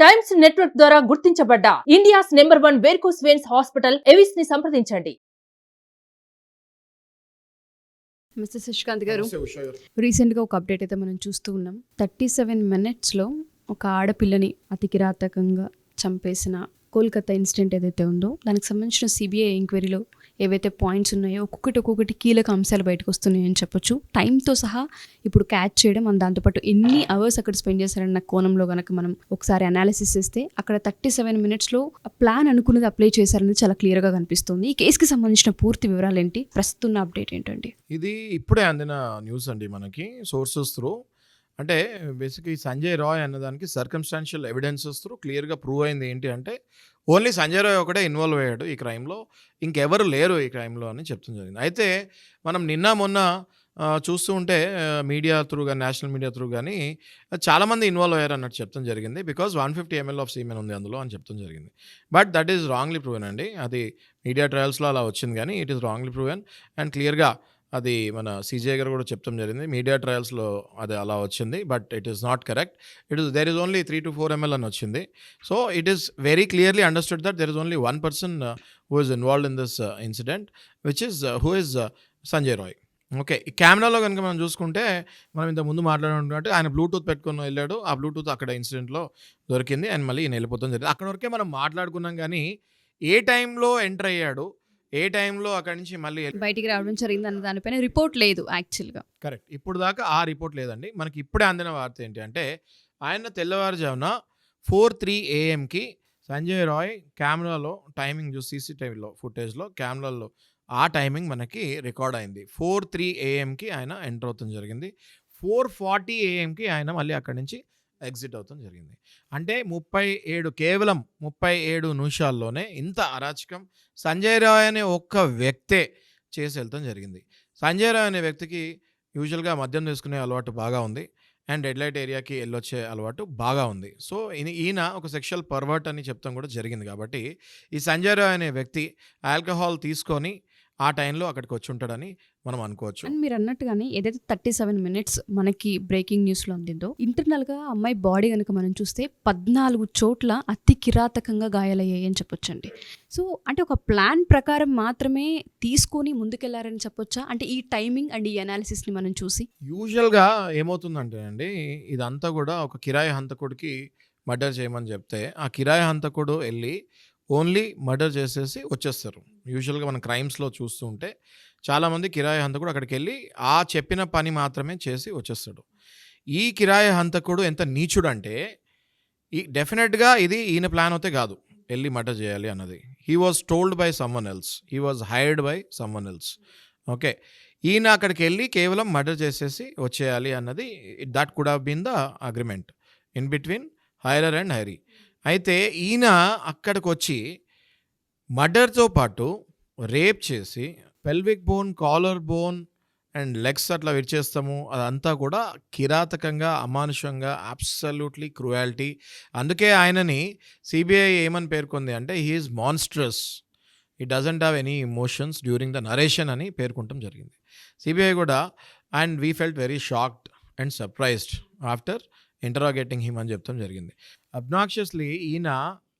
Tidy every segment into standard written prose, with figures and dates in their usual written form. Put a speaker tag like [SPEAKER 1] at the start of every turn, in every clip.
[SPEAKER 1] Times network ద్వారా గుర్తించబడ్డ India's number 1 varicose veins hospital Avis ని సంప్రదించండి.
[SPEAKER 2] మిస్టర్ శశికాంత్ గారు, రీసెంట్గా ఒక అప్డేట్ అయితే మనం చూస్తూ ఉన్నాం. 37 minutesలో ఒక ఆడపిల్లని అతి కిరాతకంగా చంపేసిన కోల్కతా ఇన్సిడెంట్ ఏదైతే ఉందో దానికి సంబంధించిన సిబిఐ ఎంక్వైరీలో ఏవైతే పాయింట్స్ ఉన్నాయో ఒక్కొక్కటి కీలక అంశాలు బయటకు వస్తున్నాయని చెప్పొచ్చు. టైంతో సహా ఇప్పుడు క్యాచ్ చేయడం అండ్ దాంతోపాటు ఎన్ని అవర్స్ అక్కడ స్పెండ్ చేశారన్న కోణంలో కనుక మనం ఒకసారి అనాలిసిస్ చేస్తే అక్కడ 37 minutesలో ప్లాన్ అనుకున్నది అప్లై చేశారనేది చాలా క్లియర్గా కనిపిస్తుంది. ఈ కేసుకి సంబంధించిన పూర్తి వివరాలు ఏంటి, ప్రస్తుతం అప్డేట్ ఏంటండి?
[SPEAKER 3] ఇది ఇప్పుడే అందిన న్యూస్ అండి మనకి సోర్సెస్ త్రూ. అంటే బేసిక్గా ఈ సంజయ్ రాయ్ అన్నదానికి సర్కమ్స్టాన్షియల్ ఎవిడెన్సెస్ త్రూ క్లియర్గా ప్రూవ్ అయింది ఏంటి అంటే ఓన్లీ సంజయ్ రాయ్ ఒకటే ఇన్వాల్వ్ అయ్యాడు ఈ క్రైమ్లో, ఇంకెవరు లేరు ఈ క్రైమ్లో అని చెప్తుంది జరిగింది. అయితే మనం నిన్న మొన్న చూస్తూ ఉంటే మీడియా త్రూ కానీ నేషనల్ మీడియా త్రూ కానీ చాలామంది ఇన్వాల్వ్ అయ్యారు అన్నట్టు చెప్తాం జరిగింది. బికాజ్ 150 ml ఆఫ్ సీమెన్ ఉంది అందులో అని చెప్తాం జరిగింది. But that is wrongly proven అండి. అది మీడియా ట్రయల్స్లో అలా వచ్చింది కానీ it is wrongly proven and క్లియర్గా అది మన సీజే గారు కూడా చెప్తాం జరిగింది. మీడియా ట్రయల్స్లో అది అలా వచ్చింది, but it is not correct. There is only 3 to 4 ml అని వచ్చింది. So it is very clearly understood that there is only one person who is involved in this incident which is who is Sanjay Roy. Okay, ఈ కెమెరాలో కనుక మనం చూసుకుంటే మనం ఇంత ముందు మాట్లాడుకుంటే ఆయన బ్లూటూత్ పెట్టుకొని వెళ్ళాడు. ఆ బ్లూటూత్ అక్కడ ఇన్సిడెంట్లో దొరికింది అండ్ మళ్ళీ ఈయన వెళ్ళిపోతాం జరిగింది. అక్కడ వరకే మనం మాట్లాడుకున్నాం కానీ ఏ టైంలో ఎంటర్ అయ్యాడు, ఏ టైంలో అక్కడి నుంచి మళ్ళీ
[SPEAKER 2] బయటికి రావడం జరిగింది అన్న దానిపైన రిపోర్ట్ లేదు యాక్చువల్గా.
[SPEAKER 3] కరెక్ట్, ఇప్పుడు దాకా ఆ రిపోర్ట్ లేదండి. మనకి ఇప్పుడే అందిన వార్త ఏంటి అంటే ఆయన తెల్లవారుజామున 4:03 AM సంజయ్ రాయ్ కెమెరాలో టైమింగ్ చూసి సీసీటీవీలో ఫుటేజ్లో కెమెరాలో ఆ టైమింగ్ మనకి రికార్డ్ అయింది. 4:03 AM ఆయన ఎంటర్ అవుతుంది జరిగింది. 4:40 AM ఆయన మళ్ళీ అక్కడి నుంచి ఎగ్జిట్ అవుతాం జరిగింది. అంటే కేవలం 37 నిమిషాల్లోనే ఇంత అరాచకం సంజయ్ రాయ్ అనే ఒక్క వ్యక్తే చేసి వెళ్తాం జరిగింది. సంజయ్ రాయ్ అనే వ్యక్తికి యూజువల్గా మద్యం తీసుకునే అలవాటు బాగా ఉంది అండ్ రెడ్ లైట్ ఏరియాకి వెళ్ళొచ్చే అలవాటు బాగా ఉంది. సో ఈయన ఒక సెక్షువల్ పర్వర్ట్ అని చెప్తాం కూడా జరిగింది. కాబట్టి ఈ సంజయ్ రాయ్ అనే వ్యక్తి ఆల్కహాల్ తీసుకొని ఆ టైంలో అక్కడికి వచ్చి ఉంటాడని మనం అనుకోవచ్చు.
[SPEAKER 2] అండ్ మీరు అన్నట్టుగానే ఏదైతే 37 minutes మనకి బ్రేకింగ్ న్యూస్లో అందిందో ఇంటర్నల్గా అమ్మాయి బాడీ కనుక మనం చూస్తే 14 చోట్ల అతి కిరాతకంగా గాయాలయ్యాయి అని చెప్పొచ్చండి. సో అంటే ఒక ప్లాన్ ప్రకారం మాత్రమే తీసుకొని ముందుకెళ్లారని చెప్పొచ్చా? అంటే ఈ టైమింగ్ అండ్ ఈ అనాలిసిస్ని మనం చూసి
[SPEAKER 3] యూజువల్గా ఏమవుతుందంటే అండి, ఇదంతా కూడా ఒక కిరాయి హంతకుడికి మర్డర్ చేయమని చెప్తే ఆ కిరాయి హంతకుడు వెళ్ళి ఓన్లీ మర్డర్ చేసేసి వచ్చేస్తారు. యూజువల్గా మనం క్రైమ్స్లో చూస్తూ ఉంటే చాలామంది కిరాయి హంతకుడు అక్కడికి వెళ్ళి ఆ చెప్పిన పని మాత్రమే చేసి వచ్చేస్తాడు. ఈ కిరాయి హంతకుడు ఎంత నీచుడు అంటే డెఫినెట్గా ఇది ఈయన ప్లాన్ అయితే కాదు వెళ్ళి మర్డర్ చేయాలి అన్నది. He was told by someone else, he was hired by someone else. Okay, ఈయన అక్కడికి వెళ్ళి కేవలం మర్డర్ చేసేసి వచ్చేయాలి అన్నది that could have been the agreement in between hirer and hiree. అయితే ఈయన అక్కడికి వచ్చి మర్డర్తో పాటు రేప్ చేసి pelvic bone, collar bone and legs అట్లా విరిచేస్తాము. అదంతా కూడా కిరాతకంగా, అమానుషంగా, అబ్సల్యూట్లీ క్రూయాలిటీ. అందుకే ఆయనని సిబిఐ ఏమని పేర్కొంది అంటే he is monstrous, he doesn't have any emotions during the narration అని పేర్కొనడం జరిగింది సిబిఐ కూడా. And we felt very shocked and surprised after interrogating him అని చెప్తాం జరిగింది. అబ్నాక్షియస్లీ ఈయన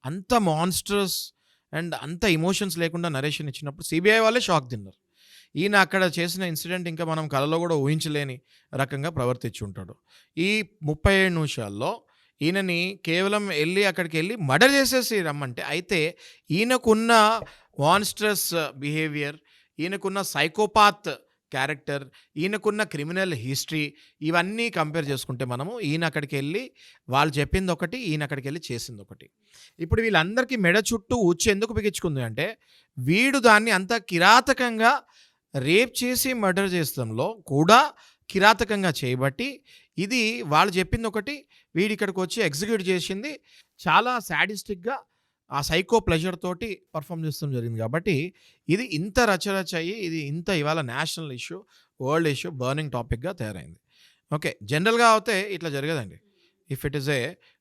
[SPEAKER 3] అంత మాన్స్ట్రస్ అండ్ అంత ఇమోషన్స్ లేకుండా నరేషన్ ఇచ్చినప్పుడు సిబిఐ వాళ్ళే షాక్ తిన్నారు. ఈయన అక్కడ చేసిన ఇన్సిడెంట్ ఇంకా మనం కళలో కూడా ఊహించలేని రకంగా ప్రవర్తించి ఉంటాడు. ఈ 37 నిమిషాల్లో ఈయనని కేవలం వెళ్ళి అక్కడికి వెళ్ళి మర్డర్ చేసేసి రమ్మంటే, అయితే ఈయనకున్న మాన్స్ట్రస్ బిహేవియర్, ఈయనకున్న సైకోపాత్ క్యారెక్టర్, ఈయనకున్న క్రిమినల్ హిస్టరీ ఇవన్నీ కంపేర్ చేసుకుంటే మనము ఈయన అక్కడికి వెళ్ళి వాళ్ళు చెప్పింది ఒకటి, ఈయన అక్కడికి వెళ్ళి చేసింది ఒకటి. ఇప్పుడు వీళ్ళందరికీ మెడ చుట్టూ ఉచ్చి ఎందుకు బిగించుకుంది అంటే వీడు దాన్ని అంత కిరాతకంగా రేప్ చేసి మర్డర్ చేసడంలో కూడా కిరాతకంగా చేయబట్టి ఇది వాళ్ళు చెప్పింది ఒకటి, వీడి ఇక్కడికి వచ్చి ఎగ్జిక్యూట్ చేసింది చాలా సాడిస్టిక్గా ఆ సైకో ప్లెజర్ తోటి పర్ఫామ్ చేస్తాం జరిగింది. కాబట్టి ఇది ఇంత రచరచ అయ్యి ఇది ఇంత ఇవాళ national issue, world issue, burning టాపిక్గా తయారైంది. ఓకే, జనరల్గా అయితే ఇట్లా జరగదండి. If it is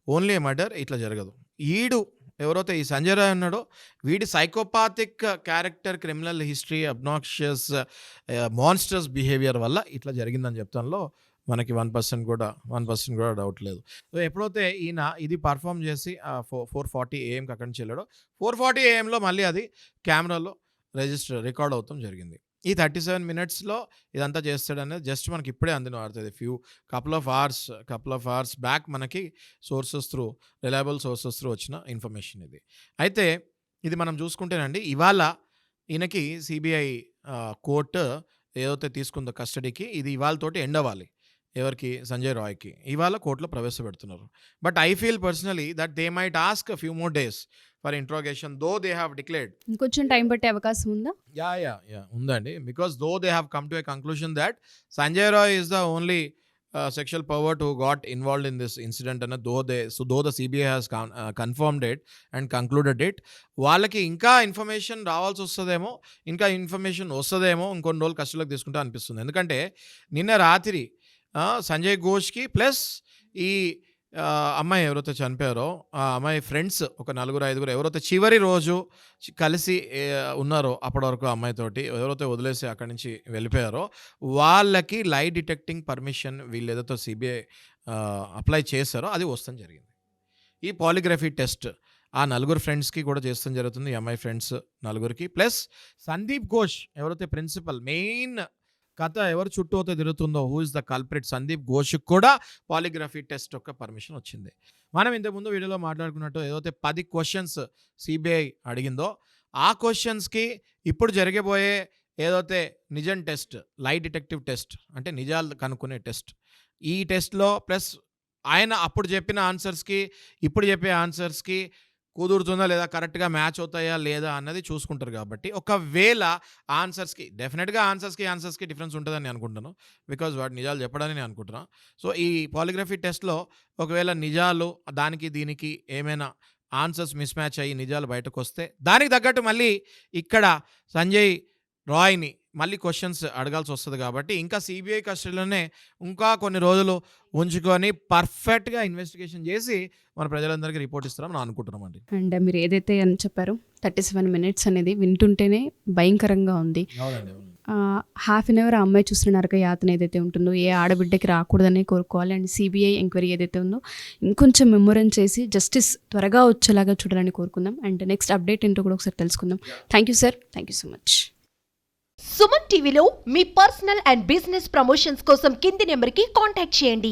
[SPEAKER 3] only murder ఇట్లా జరగదు. ఈడు ఎవరైతే ఈ సంజయ్ రాయ్ ఉన్నాడో వీడి psychopathic character, criminal history, obnoxious monsters behaviour వల్ల ఇట్లా జరిగిందని చెప్తానులో మనకి 1% కూడా డౌట్ లేదు. సో ఎప్పుడైతే ఈయన ఇది పర్ఫామ్ చేసి 4:40 AM అక్కడి నుంచి వెళ్ళాడో 4:40 AMలో మళ్ళీ అది కెమెరాలో రికార్డ్ అవుతాం జరిగింది. ఈ 37 మినిట్స్లో ఇదంతా చేస్తాడనేది జస్ట్ మనకి ఇప్పుడే అందిన వాడుతుంది. కపుల్ ఆఫ్ అవర్స్ బ్యాక్ మనకి రిలయబుల్ సోర్సెస్ త్రూ వచ్చిన ఇన్ఫర్మేషన్ ఇది. అయితే ఇది మనం చూసుకుంటేనండి, ఇవాళ ఈయనకి సిబిఐ కోర్టు ఏదైతే తీసుకుందో కస్టడీకి, ఇది ఇవాళతోటి ఎండ్ అవ్వాలి. ఎవరికి? సంజయ్ రాయ్కి ఇవాళ కోర్టులో ప్రవేశపెడుతున్నారు. But I feel personally that they might ask few more days for interrogation, though they have declared.
[SPEAKER 2] ఇంకొంచెం టైం పట్టే అవకాశం ఉందా?
[SPEAKER 3] యా ఉందండి. Because though they have come to a conclusion that Sanjay Roy is the only sexual pervert who got involved in this incident, and though the CBI has confirmed it and concluded it, వాళ్ళకి ఇంకా information రావాల్సి వస్తుందేమో, ఇంకొన్ని రోజులు కస్టడీలోకి తీసుకుంటా అనిపిస్తుంది. ఎందుకంటే నిన్న రాత్రి సంజయ్ ఘోష్కి ప్లస్ ఈ అమ్మాయి ఎవరైతే చనిపోయారో ఆ అమ్మాయి ఫ్రెండ్స్ ఒక 4-5 ఎవరైతే చివరి రోజు కలిసి ఉన్నారో అప్పటి వరకు అమ్మాయితోటి, ఎవరైతే వదిలేసి అక్కడి నుంచి వెళ్ళిపోయారో వాళ్ళకి లై డిటెక్టింగ్ పర్మిషన్ వీళ్ళు ఏదైతే సిబిఐ అప్లై చేశారో అది వస్తాం జరిగింది. ఈ పాలిగ్రఫీ టెస్ట్ ఆ 4 ఫ్రెండ్స్కి కూడా చేస్తాం జరుగుతుంది. ఈ అమ్మాయి ఫ్రెండ్స్ 4కి ప్లస్ సందీప్ ఘోష్ ఎవరైతే ప్రిన్సిపల్ మెయిన్ కథ ఎవరు చుట్టూ అయితే తిరుగుతుందో, who is the culprit Sandeep ఘోష్కి కూడా పాలిగ్రఫీ టెస్ట్ యొక్క పర్మిషన్ వచ్చింది. మనం ఇంతకుముందు వీడియోలో మాట్లాడుకున్నట్టు ఏదైతే 10 క్వశ్చన్స్ సిబిఐ అడిగిందో ఆ క్వశ్చన్స్కి ఇప్పుడు జరగబోయే ఏదైతే నిజం టెస్ట్, లై డిటెక్టివ్ టెస్ట్ అంటే నిజాలు కనుక్కునే టెస్ట్, ఈ టెస్ట్లో ప్లస్ ఆయన అప్పుడు చెప్పిన ఆన్సర్స్కి ఇప్పుడు చెప్పే ఆన్సర్స్కి కుదురుతుందా లేదా, కరెక్ట్గా మ్యాచ్ అవుతాయా లేదా అన్నది చూసుకుంటారు. కాబట్టి ఒకవేళ డెఫినెట్గా ఆన్సర్స్కి డిఫరెన్స్ ఉంటుందని నేను అనుకుంటాను. బికాజ్ వాడు నిజాలు చెప్పడాన్ని నేను అనుకుంటున్నాను. సో ఈ పాలిగ్రఫీ టెస్ట్లో ఒకవేళ నిజాలు దానికి దీనికి ఏమైనా ఆన్సర్స్ మిస్ మ్యాచ్ అయ్యి నిజాలు బయటకు వస్తే దానికి తగ్గట్టు మళ్ళీ ఇక్కడ సంజయ్ రాయ్ని మళ్ళీ క్వశ్చన్స్ అడగాల్సి వస్తుంది. కాబట్టి ఇంకా సిబిఐ కస్టడీలోనే ఇంకా కొన్ని రోజులు ఉంచుకొని పర్ఫెక్ట్గా ఇన్వెస్టిగేషన్ చేసి మన ప్రజలందరికీ రిపోర్ట్ ఇస్తారని అనుకుంటున్నామండి.
[SPEAKER 2] అండ్ మీరు ఏదైతే అని చెప్పారో 37 మినిట్స్ అనేది వింటుంటేనే భయంకరంగా ఉంది. హాఫ్ అన్ అవర్ ఆ అమ్మాయి చూసిన నరక యాతన ఏదైతే ఉంటుందో ఏ ఆడబిడ్డకి రాకూడదనే కోరుకోవాలి. అండ్ సిబిఐ ఎంక్వైరీ ఏదైతే ఉందో ఇంకొంచెం మెమోరం చేసి జస్టిస్ త్వరగా వచ్చేలాగా చూడాలని కోరుకుందాం. అండ్ నెక్స్ట్ అప్డేట్ ఏంటో కూడా ఒకసారి తెలుసుకుందాం. Thank you sir, thank you so much.
[SPEAKER 4] Suman టీవీలో మీ పర్సనల్ అండ్ బిజినెస్ ప్రమోషన్స్ కోసం కింది నెంబర్కి కాంటాక్ట్ చేయండి.